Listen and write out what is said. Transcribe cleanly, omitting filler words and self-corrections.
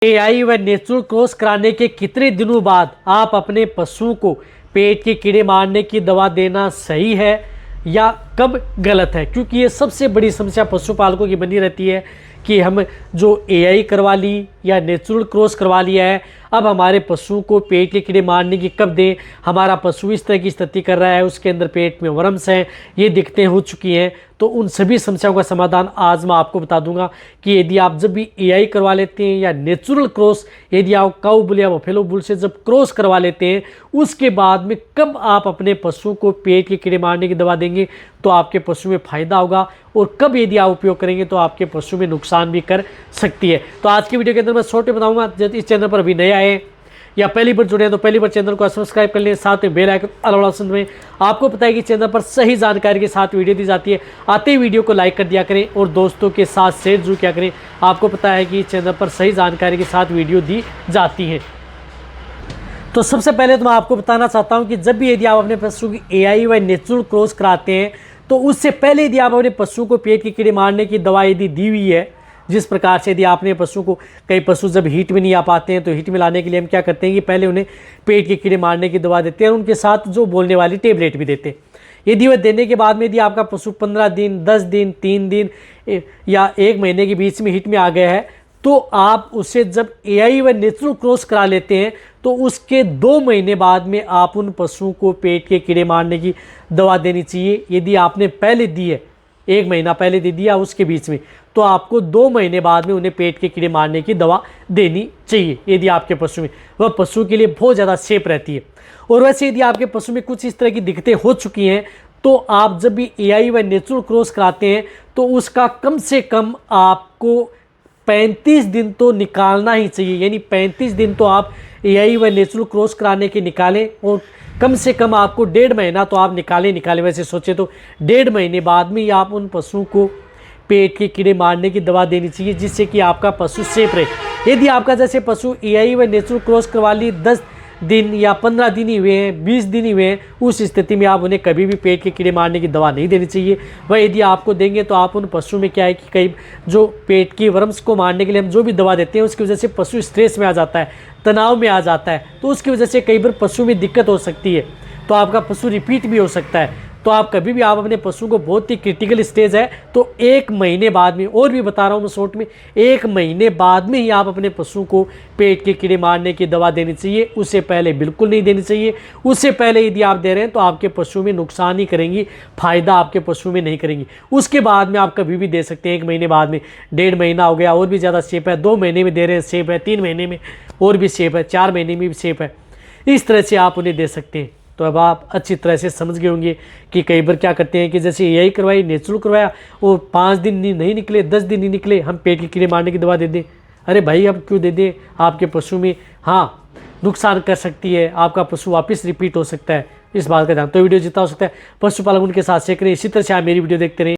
AI व natural cross कराने के कितने दिनों बाद आप अपने पशुओं को पेट के कीड़े मारने की दवा देना सही है या कब गलत है। क्योंकि ये सबसे बड़ी समस्या पशुपालकों की बनी रहती है कि हम जो एआई करवा ली या नेचुरल क्रॉस करवा लिया है, अब हमारे पशुओं को पेट के कीड़े मारने की कब दें। हमारा पशु इस तरह की स्थिति कर रहा है, उसके अंदर पेट में वर्म्स हैं, ये दिक्कतें हो चुकी हैं। तो उन सभी समस्याओं का समाधान आज मैं आपको बता दूंगा कि यदि आप जब भी एआई करवा लेते हैं या नेचुरल क्रॉस, यदि आप काऊ बुल या बफेलो बुल से जब क्रॉस करवा लेते हैं, उसके बाद में कब आप अपने पशु को पेट के कीड़े मारने की दवा देंगे तो आपके पशु में फ़ायदा होगा, और कब यदि आप उपयोग करेंगे तो आपके पशु में नुकसान भी कर सकती है। तो आज की वीडियो के अंदर मैं छोटे बताऊंगा। यदि इस चैनल पर अभी नया है या पहली बार जुड़े हैं तो पहली बार चैनल को सब्सक्राइब कर लें, साथ में बेल आइकन ऑल ऑप्शन में। आपको पता है कि चैनल पर सही जानकारी के साथ वीडियो दी जाती है, आते ही वीडियो को लाइक कर दिया करें और दोस्तों के साथ शेयर जरूर किया करें। आपको पता है कि चैनल पर सही जानकारी के साथ वीडियो दी जाती है। तो सबसे पहले तो मैं आपको बताना चाहता हूं कि जब भी यदि आप अपने पशु की एआई व नेचुरल क्रॉस कराते हैं तो उससे पहले यदि आप अपने पशु को पेट के कीड़े मारने की दवा यदि दी हुई है, जिस प्रकार से यदि आपने पशु को, कई पशु जब हीट में नहीं आ पाते हैं तो हीट में लाने के लिए हम क्या करते हैं कि पहले उन्हें पेट के कीड़े मारने की दवा देते हैं और उनके साथ जो बोलने वाली टेबलेट भी देते हैं। यदि वह देने के बाद में यदि आपका पशु 15 दिन, 10 दिन, 3 दिन या 1 महीने के बीच में हीट में आ गया है तो आप उसे जब एआई व नेचुरल क्रॉस करा लेते हैं तो उसके 2 महीने बाद में आप उन पशुओं को पेट के कीड़े मारने की दवा देनी चाहिए। यदि आपने पहले दी है, 1 महीना पहले दे दिया उसके बीच में, तो आपको 2 महीने बाद में उन्हें पेट के कीड़े मारने की दवा देनी चाहिए यदि आपके पशु में, वह पशु के लिए बहुत ज़्यादा सेफ रहती है। और वैसे यदि आपके पशु में कुछ इस तरह की दिक्कतें हो चुकी हैं तो आप जब भी एआई व नेचुरल क्रॉस कराते हैं तो उसका कम से कम आपको 35 दिन तो निकालना ही चाहिए। यानी 35 दिन तो आप एआई व नेचुरल क्रॉस कराने के निकालें और कम से कम आपको 1.5 महीना तो आप निकालें। वैसे सोचे तो 1.5 महीने बाद में ही आप उन पशुओं को पेट के कीड़े मारने की दवा देनी चाहिए, जिससे कि आपका पशु सेफ रहे। यदि आपका जैसे पशु एआई व नेचुरल क्रॉस करवा ली 10 दिन या 15 दिन ही हुए हैं, 20 दिन ही हुए हैं, उस स्थिति में आप उन्हें कभी भी पेट के कीड़े मारने की दवा नहीं देनी चाहिए। वह यदि आपको देंगे तो आप उन पशु में क्या है कि कई जो पेट की वर्म्स को मारने के लिए हम जो भी दवा देते हैं उसकी वजह से पशु स्ट्रेस में आ जाता है, तनाव में आ जाता है, तो उसकी वजह से कई बार पशु में दिक्कत हो सकती है, तो आपका पशु रिपीट भी हो सकता है। तो आप कभी भी आप अपने पशु को, बहुत ही क्रिटिकल स्टेज है तो 1 महीने बाद में, और भी बता रहा हूँ मैं शॉर्ट में, 1 महीने बाद में ही आप अपने पशु को पेट के कीड़े मारने की दवा देनी चाहिए। उससे पहले बिल्कुल नहीं देनी चाहिए। उससे पहले यदि आप दे रहे हैं तो आपके पशु में नुकसान ही करेंगी, फायदा आपके पशु में नहीं करेंगी। उसके बाद में आप कभी भी दे सकते हैं। 1 महीने बाद में, 1.5 महीना हो गया और भी ज़्यादा सेफ है, 2 महीने में दे रहे हैं सेफ है, 3 महीने में और भी सेफ है, 4 महीने में भी सेफ है। इस तरह से आप उन्हें दे सकते हैं। तो अब आप अच्छी तरह से समझ गए होंगे कि कई बार क्या करते हैं कि जैसे एआई करवाई, नेचुरल करवाया और 5 दिन नहीं निकले, 10 दिन नहीं निकले, हम पेट के कीड़े मारने की दवा दे दें। अरे भाई, अब क्यों दे दें? आपके पशु में नुकसान कर सकती है, आपका पशु वापस रिपीट हो सकता है। इस बात का ध्यान। तो वीडियो जितना हो सकता है पशुपालक उनके साथ शेयर करें। इसी तरह से आप मेरी वीडियो देखते रहें।